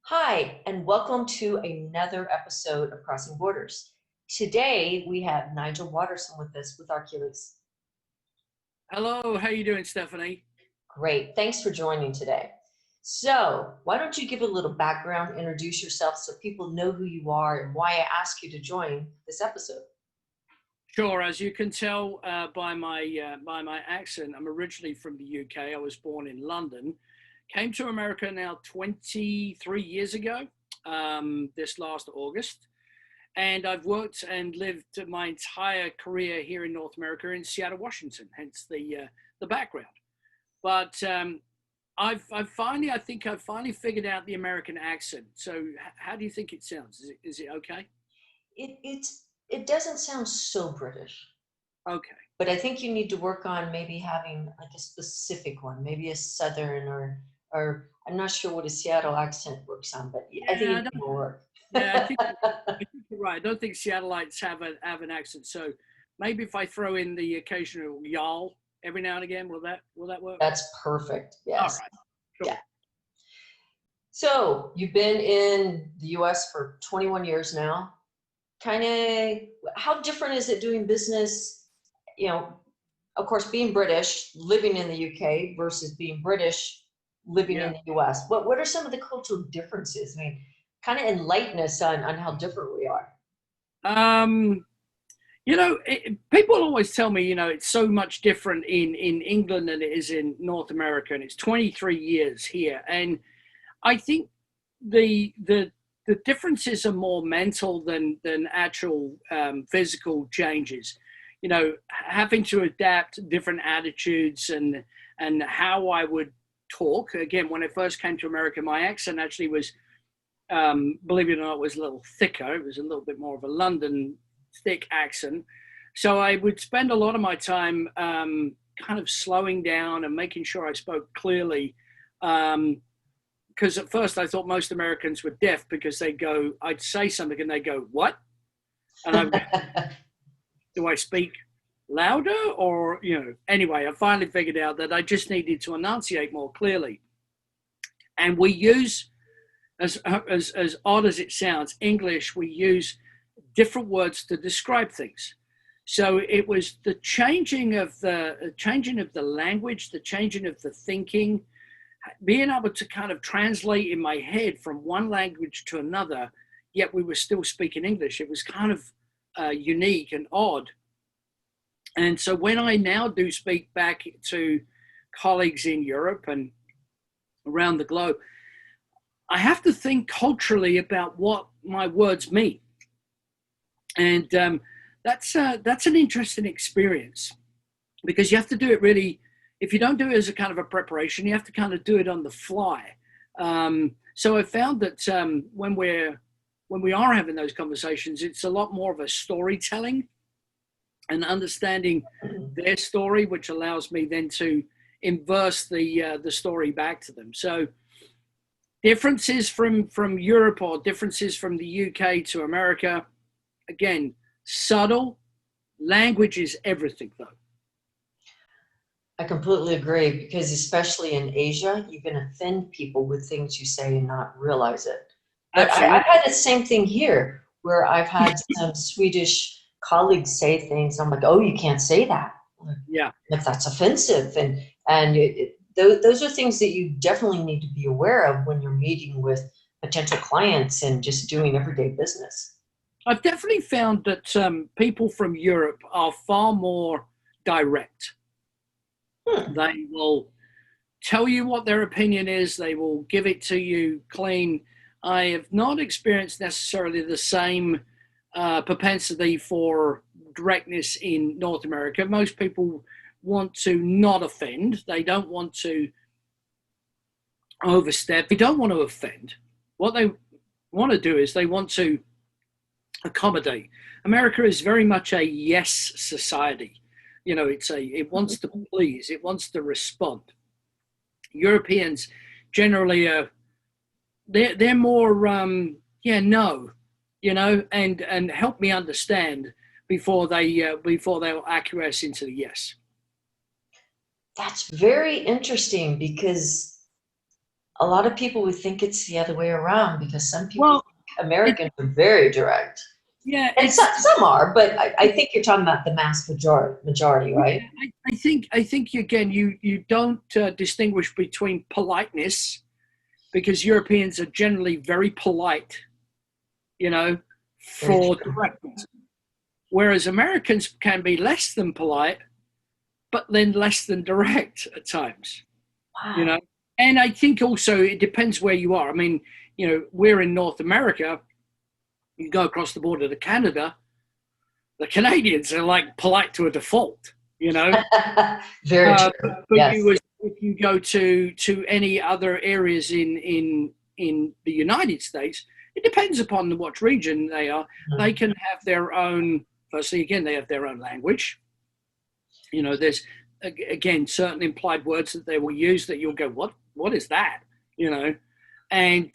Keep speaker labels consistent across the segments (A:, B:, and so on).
A: Hi, and welcome to another episode of Crossing Borders. Today, we have Nigel Waterton with us with Arcules.
B: Hello, how you doing, Stephanie?
A: Great, thanks for joining today. So, why don't you give a little background, introduce yourself so people know who you are and why I asked you to join this episode.
B: Sure. As you can tell by my accent, I'm originally from the UK. I was born in London. Came to America now 23 years ago, this last August. And I've worked and lived my entire career here in North America in Seattle, Washington, hence the background. But I think I've finally figured out the American accent. So how do you think it sounds? Is it okay?
A: It doesn't sound so British.
B: Okay.
A: But I think you need to work on maybe having like a specific one, maybe a Southern or I'm not sure what a Seattle accent works on, but I think it will work.
B: Yeah, I think you're right. I don't think Seattleites have an accent. So maybe if I throw in the occasional y'all every now and again, will that work?
A: That's perfect. Yes.
B: All right. Cool.
A: Yeah. So you've been in the US for 21 years now. Kind of, how different is it doing business, of course, being British, living in the UK versus being British, living in the US? What are some of the cultural differences? I mean, kind of enlighten us on how different we are.
B: People always tell me, it's so much different in England than it is in North America, and it's 23 years here. And I think the differences are more mental than actual physical changes. Having to adapt different attitudes and how I would talk. Again, when I first came to America, my accent actually was, believe it or not, was a little thicker. It was a little bit more of a London thick accent. So I would spend a lot of my time kind of slowing down and making sure I spoke clearly. Because at first I thought most Americans were deaf because I'd say something and they go, "What?" And do I speak louder or, anyway, I finally figured out that I just needed to enunciate more clearly. And we use, as odd as it sounds, English, we use different words to describe things. So it was the changing of the language, the changing of the thinking, being able to kind of translate in my head from one language to another, yet we were still speaking English. It was kind of unique and odd. And so when I now do speak back to colleagues in Europe and around the globe, I have to think culturally about what my words mean. And that's an interesting experience because you have to do it really. If you don't do it as a kind of a preparation, you have to kind of do it on the fly. So I found that when we are having those conversations, it's a lot more of a storytelling and understanding their story, which allows me then to inverse the story back to them. So differences from Europe or differences from the UK to America, again, subtle. Language is everything, though.
A: I completely agree, because especially in Asia, you can offend people with things you say and not realize it. But I've had the same thing here, where I've had some Swedish colleagues say things. I'm like, "Oh, you can't say that."
B: Yeah,
A: like that's offensive, and those are things that you definitely need to be aware of when you're meeting with potential clients and just doing everyday business.
B: I've definitely found that people from Europe are far more direct. They will tell you what their opinion is. They will give it to you clean. I have not experienced necessarily the same propensity for directness in North America. Most people want to not offend. They don't want to overstep. They don't want to offend. What they want to do is they want to accommodate. America is very much a yes society. It wants to please, it wants to respond. Europeans generally they're more no, and help me understand before they'll acquiesce into the yes.
A: That's very interesting because a lot of people would think it's the other way around because some people
B: Well,
A: think
B: it,
A: Americans are very direct.
B: yeah,
A: And some are, but I think you're talking about the mass majority,
B: yeah,
A: right?
B: I think again, you don't distinguish between politeness because Europeans are generally very polite, you know,
A: Very
B: for
A: true.
B: directness, whereas Americans can be less than polite, but then less than direct at times, you
A: Wow.
B: know. And I think also it depends where you are. I mean, we're in North America. You go across the border to Canada, the Canadians are like polite to a default, you know.
A: Very true.
B: But
A: Yes.
B: if you go to any other areas in the United States, it depends upon what region they are. They
A: Mhm.
B: can have their own. Firstly, again, they have their own language. There's again certain implied words that they will use that you'll go, what is that? And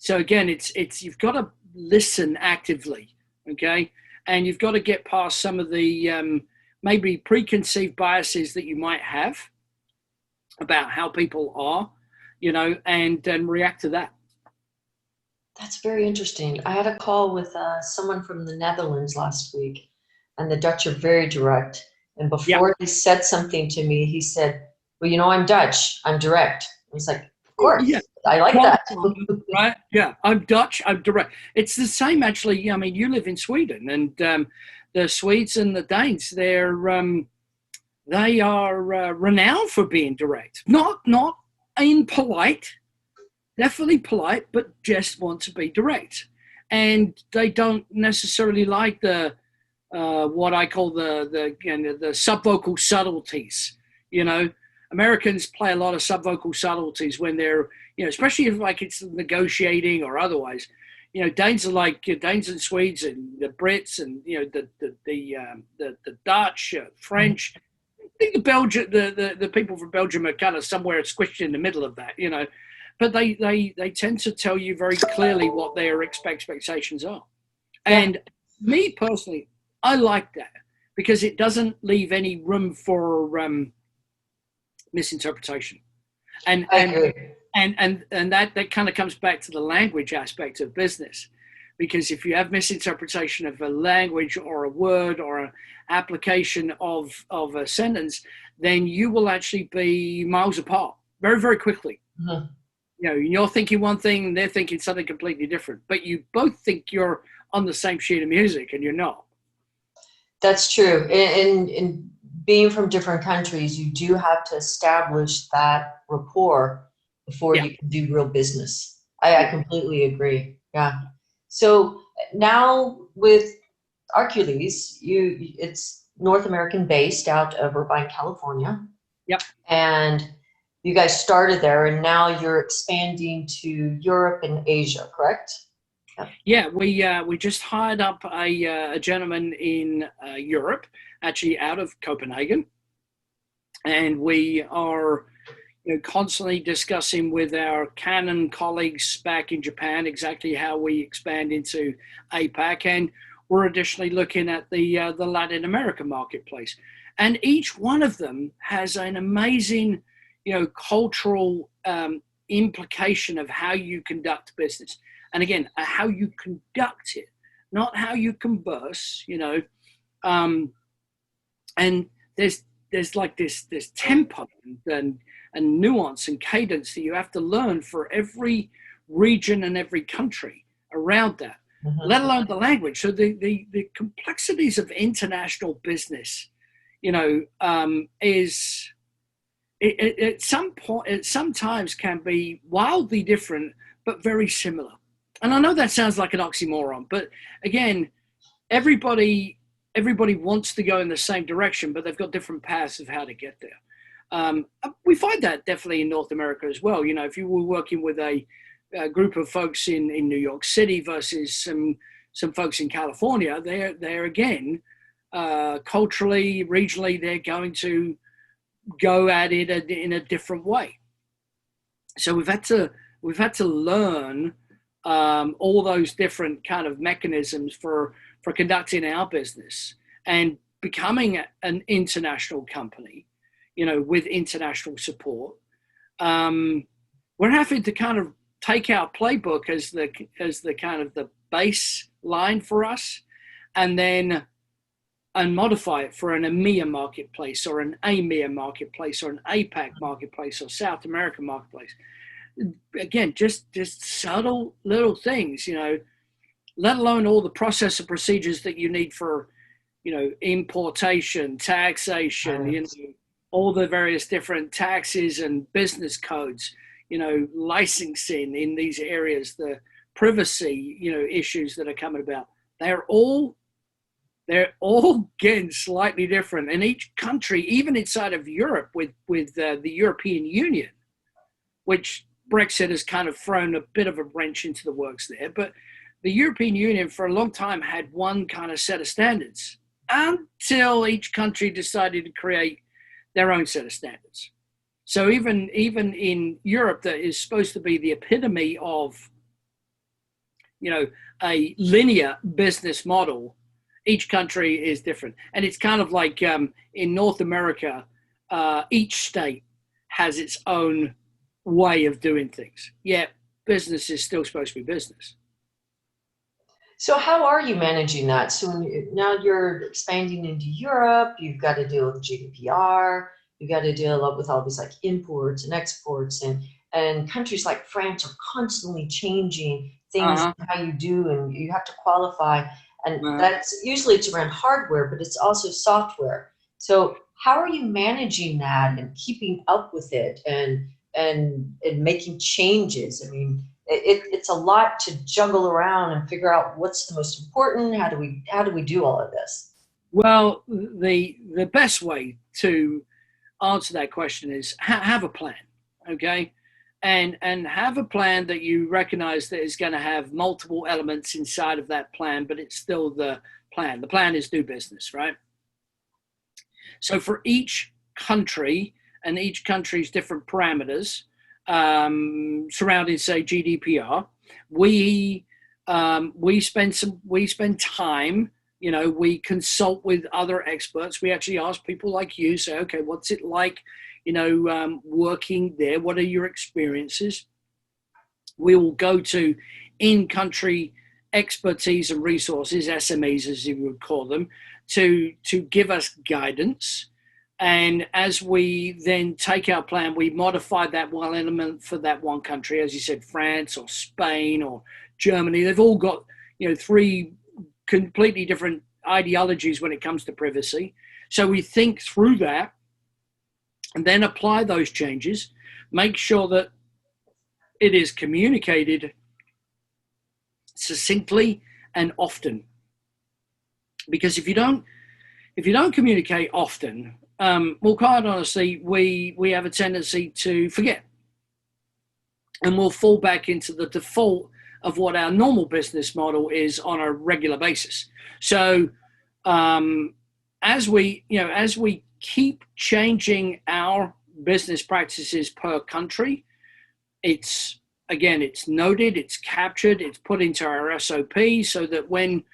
B: so again, it's you've got to listen actively, okay, and you've got to get past some of the maybe preconceived biases that you might have about how people are, and react to that.
A: That's very interesting. I had a call with someone from the Netherlands last week, and the Dutch are very direct. And
B: Yeah,
A: before he said something to me, he said, "Well, I'm Dutch. I'm direct." I was like, "Of
B: yeah.
A: course, I like that."
B: Right? Yeah, I'm Dutch. I'm direct. It's the same, actually. I mean, you live in Sweden, and the Swedes and the Danes, they are renowned for being direct. Not impolite, definitely polite, but just want to be direct. And they don't necessarily like the what I call the subvocal subtleties. You know, Americans play a lot of subvocal subtleties when they're, especially if like it's negotiating or otherwise. Danes are like Danes and Swedes and the Brits and the Dutch, French. I think the Belgian, the people from Belgium are kind of somewhere squished in the middle of that, but they tend to tell you very clearly what their expectations are.
A: Yeah,
B: And me personally, I like that because it doesn't leave any room for misinterpretation. And
A: I
B: and
A: agree.
B: and that kind of comes back to the language aspect of business, because if you have misinterpretation of a language or a word or an application of a sentence, then you will actually be miles apart very, very quickly.
A: Mhm.
B: You're thinking one thing and they're thinking something completely different, but you both think you're on the same sheet of music and you're not.
A: That's true. In being from different countries, you do have to establish that rapport before
B: Yeah,
A: you can do real business. I
B: yeah,
A: completely agree. Yeah. So now with Arcules, it's North American based out of Irvine, California,
B: yeah.
A: and you guys started there, and now you're expanding to Europe and Asia, correct? Yep.
B: Yeah, we just hired up a gentleman in Europe, actually out of Copenhagen, and we are constantly discussing with our Canon colleagues back in Japan exactly how we expand into APAC, and we're additionally looking at the Latin American marketplace, and each one of them has an amazing cultural implication of how you conduct business, and again how you conduct it, not how you converse. Um, and there's like this tempo and nuance and cadence that you have to learn for every region and every country around that,
A: Mhm.
B: let alone the language. So the complexities of international business, is at some point, it sometimes can be wildly different, but very similar. And I know that sounds like an oxymoron, but again, everybody everybody wants to go in the same direction, but they've got different paths of how to get there. We find that definitely in North America as well. If you were working with a group of folks in New York City versus some folks in California, they're again culturally, regionally, they're going to go at it in a different way. So we've had to learn all those different kind of mechanisms for conducting our business and becoming an international company. with international support. We're having to kind of take our playbook as the kind of the baseline for us, and modify it for an EMEA marketplace or an AMEA marketplace or an APAC marketplace or South American marketplace. Again, just subtle little things, let alone all the process and procedures that you need for, importation, taxation, all the various different taxes and business codes, licensing in these areas, the privacy, issues that are coming about. They're all getting slightly different. And each country, even inside of Europe with the European Union, which Brexit has kind of thrown a bit of a wrench into the works there. But the European Union for a long time had one kind of set of standards until each country decided to create their own set of standards. So even in Europe, that is supposed to be the epitome of, a linear business model, each country is different. And it's kind of like in North America, each state has its own way of doing things. Yet business is still supposed to be business.
A: So how are you managing that? So now you're expanding into Europe, you've got to deal with GDPR, you've got to deal with all these like imports and exports, and countries like France are constantly changing things, how you do, and you have to qualify. And that's usually it's around hardware, but it's also software. So how are you managing that and keeping up with it and making changes? I mean, it's a lot to juggle around and figure out what's the most important. How do we do all of this?
B: Well, the best way to answer that question is have a plan, okay? And have a plan that you recognize that is going to have multiple elements inside of that plan, but it's still the plan. The plan is do business, right? So for each country and each country's different parameters surrounding, say, GDPR, we spend time. We consult with other experts. We actually ask people like you, say, okay, what's it like, working there? What are your experiences? We will go to in-country expertise and resources, SMEs as you would call them, to give us guidance. And as we then take our plan, we modify that one element for that one country. As you said, France or Spain or Germany, they've all got, three completely different ideologies when it comes to privacy. So we think through that and then apply those changes, make sure that it is communicated succinctly and often. Because if you don't communicate often, well, quite honestly, we have a tendency to forget, and we'll fall back into the default of what our normal business model is on a regular basis. So as we keep changing our business practices per country, it's noted, it's captured, it's put into our SOP, so that when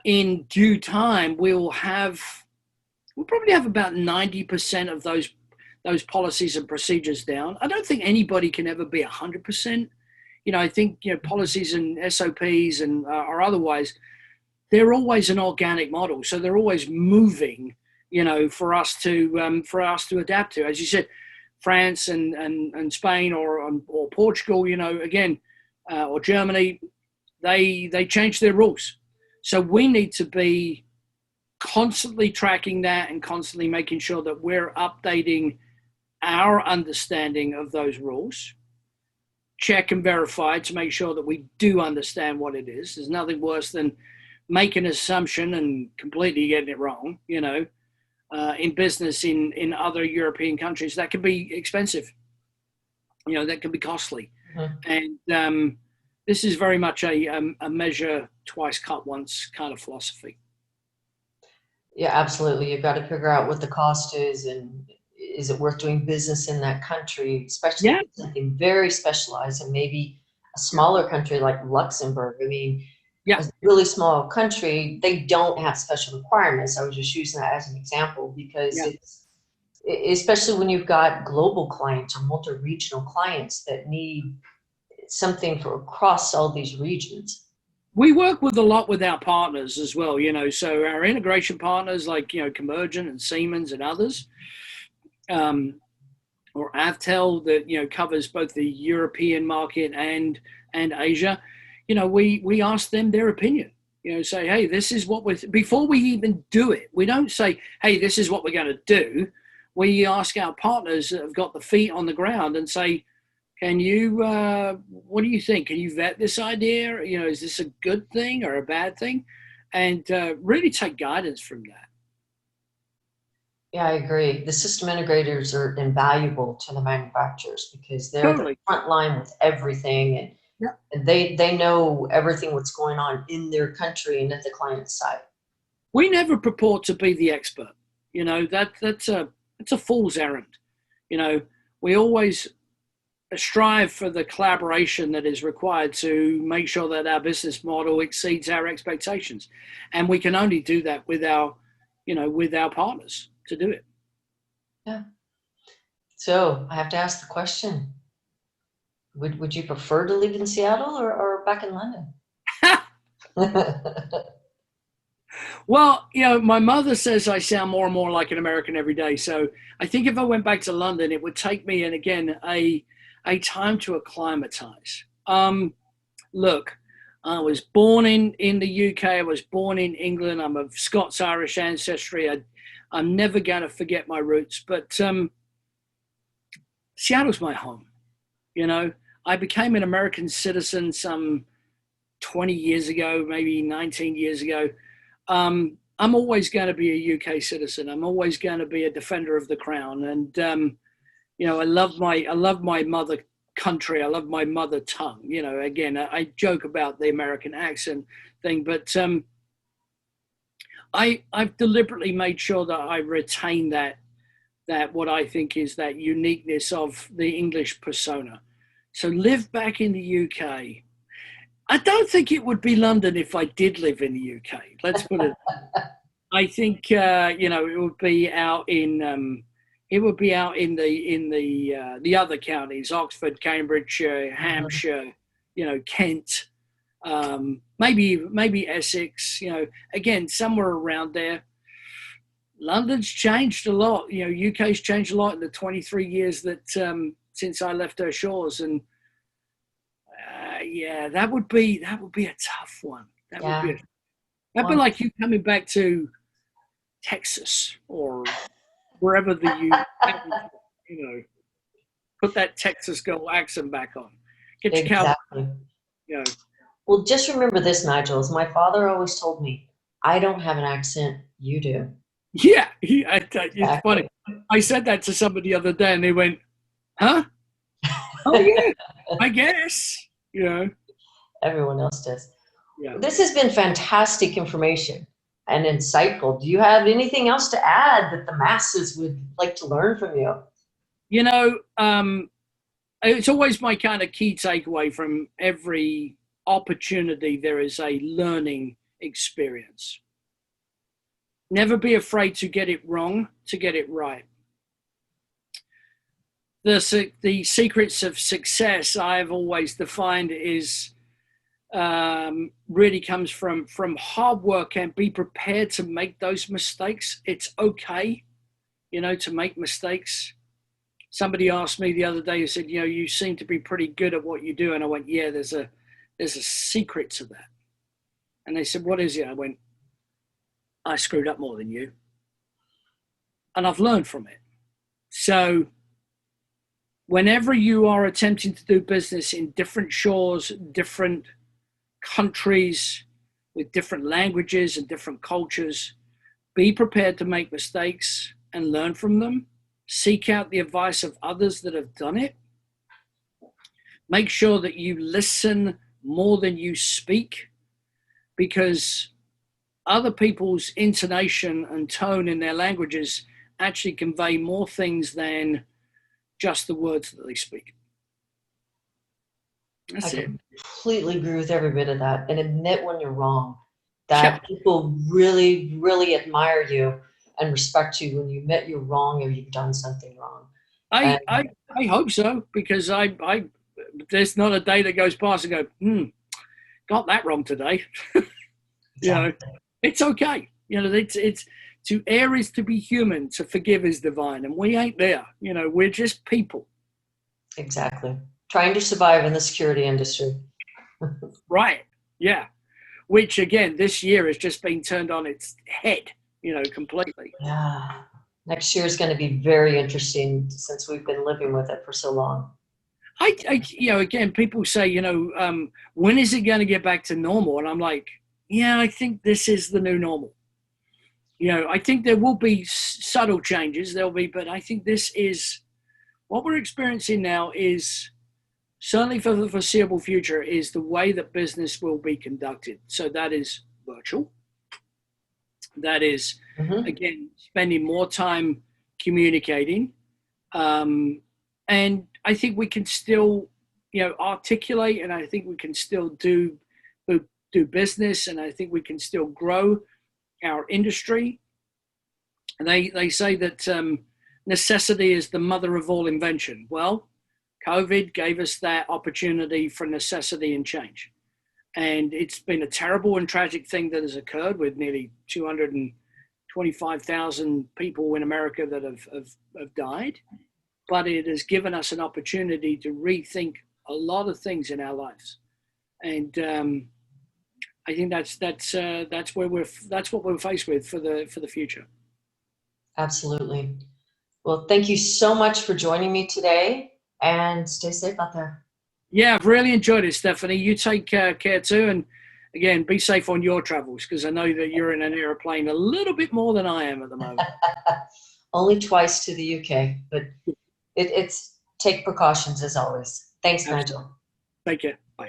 B: in due time we'll probably have about 90% of those policies and procedures down. I don't think anybody can ever be 100%. I think policies and SOPs and or otherwise, they're always an organic model, so they're always moving. For us to adapt to, as you said, France and Spain or Portugal, or Germany, they change their rules. So we need to be constantly tracking that and constantly making sure that we're updating our understanding of those rules, check and verify to make sure that we do understand what it is. There's nothing worse than making an assumption and completely getting it wrong, in business in other European countries. That can be expensive, that can be costly. Mm-hmm. And this is very much a measure twice, cut once kind of philosophy.
A: Yeah, absolutely. You've got to figure out what the cost is, and is it worth doing business in that country, especially if it's something very specialized, and maybe a smaller country like Luxembourg. I mean, a really small country, they don't have special requirements. I was just using that as an example because especially when you've got global clients or multi-regional clients that need something for across all these regions.
B: We work with a lot with our partners as well, so our integration partners like, Convergent and Siemens and others, or Avtel that, covers both the European market and Asia. We ask them their opinion, say, hey, this is what before we even do it, we don't say, hey, this is what we're going to do. We ask our partners that have got the feet on the ground and say, can you, what do you think? Can you vet this idea? Is this a good thing or a bad thing? And really take guidance from that.
A: Yeah, I agree. The system integrators are invaluable to the manufacturers because they're
B: Totally.
A: the front line with everything, and,
B: Yeah.
A: and they know everything what's going on in their country and at the client side.
B: We never purport to be the expert. That's a fool's errand. We always strive for the collaboration that is required to make sure that our business model exceeds our expectations. And we can only do that with our partners to do it.
A: Yeah. So I have to ask the question, would you prefer to live in Seattle or back in London?
B: Well, my mother says I sound more and more like an American every day. So I think if I went back to London, it would take me, and again, a time to acclimatize. Look, I was born in the UK. I was born in England. I'm of Scots-Irish ancestry. I'm never going to forget my roots. But Seattle's my home. I became an American citizen some 20 years ago, maybe 19 years ago. I'm always going to be a UK citizen. I'm always going to be a defender of the crown. And, I love my mother country. I love my mother tongue. Again, I joke about the American accent thing, but I've deliberately made sure that I retain that what I think is that uniqueness of the English persona. So live back in the UK. I don't think it would be London if I did live in the UK. Let's put it. I think it would be out in the other counties: Oxford, Cambridgeshire, Hampshire, Kent, maybe Essex. Again, somewhere around there. London's changed a lot. UK's changed a lot in the 23 years that since I left her shores, and that would be a tough one. That'd be like you coming back to Texas or wherever put that Texas girl accent back on. Get your
A: exactly. Well, just remember this, Nigel, as my father always told me, I don't have an accent, you do.
B: Yeah, it's funny. I said that to somebody the other day and they went, huh? Oh yeah, I guess.
A: Everyone else does.
B: Yeah.
A: This has been fantastic information and insightful. Do you have anything else to add that the masses would like to learn from you?
B: It's always my kind of key takeaway from every opportunity. There is a learning experience. Never be afraid to get it wrong, to get it right. The secrets of success I've always defined is really comes from hard work, and be prepared to make those mistakes. It's okay, to make mistakes. Somebody asked me the other day, who said, you seem to be pretty good at what you do. And I went, yeah, there's a secret to that. And they said, what is it? I went, I screwed up more than you. And I've learned from it. So whenever you are attempting to do business in different shores, different countries, with different languages and different cultures, be prepared to make mistakes and learn from them. Seek out the advice of others that have done it. Make sure that you listen more than you speak, because other people's intonation and tone in their languages actually convey more things than just the words that they speak. That's it.
A: Completely agree with every bit of that, and admit when you're wrong. That people really, really admire you. and respect you when you admit you're wrong or you've done something wrong.
B: I,
A: And
B: I, I hope so, because there's not a day that goes past and go, got that wrong today. You know,
A: exactly.
B: it's okay. You know, it's to err is to be human, to forgive is divine, and we ain't there. You know, we're just people.
A: Exactly. Trying to survive in the security industry.
B: Right. Yeah. Which again, this year has just been turned on its head, you know, completely.
A: Yeah. Next year is going to be very interesting since we've been living with it for so long.
B: You know, again, people say, you know, when is it going to get back to normal? And I'm like, yeah, I think this is the new normal. You know, I think there will be subtle changes. There'll be, but I think this is what we're experiencing now is certainly for the foreseeable future is the way that business will be conducted. So that is virtual. That is, again, spending more time communicating. And I think we can still, you know, articulate, and I think we can still do business, and I think we can still grow our industry. And they say that necessity is the mother of all invention. Well, COVID gave us that opportunity for necessity and change. And it's been a terrible and tragic thing that has occurred with nearly 225,000 people in America that have died. But it has given us an opportunity to rethink a lot of things in our lives. And I think that's what we're faced with for the future.
A: Absolutely. Well, thank you so much for joining me today, and stay safe out there.
B: Yeah, I've really enjoyed it, Stephanie. You take care too, and again, be safe on your travels, because I know that you're in an airplane a little bit more than I am at the moment.
A: Only twice to the UK, but it's take precautions as always. Thanks,
B: Absolutely.
A: Nigel.
B: Take care. Bye.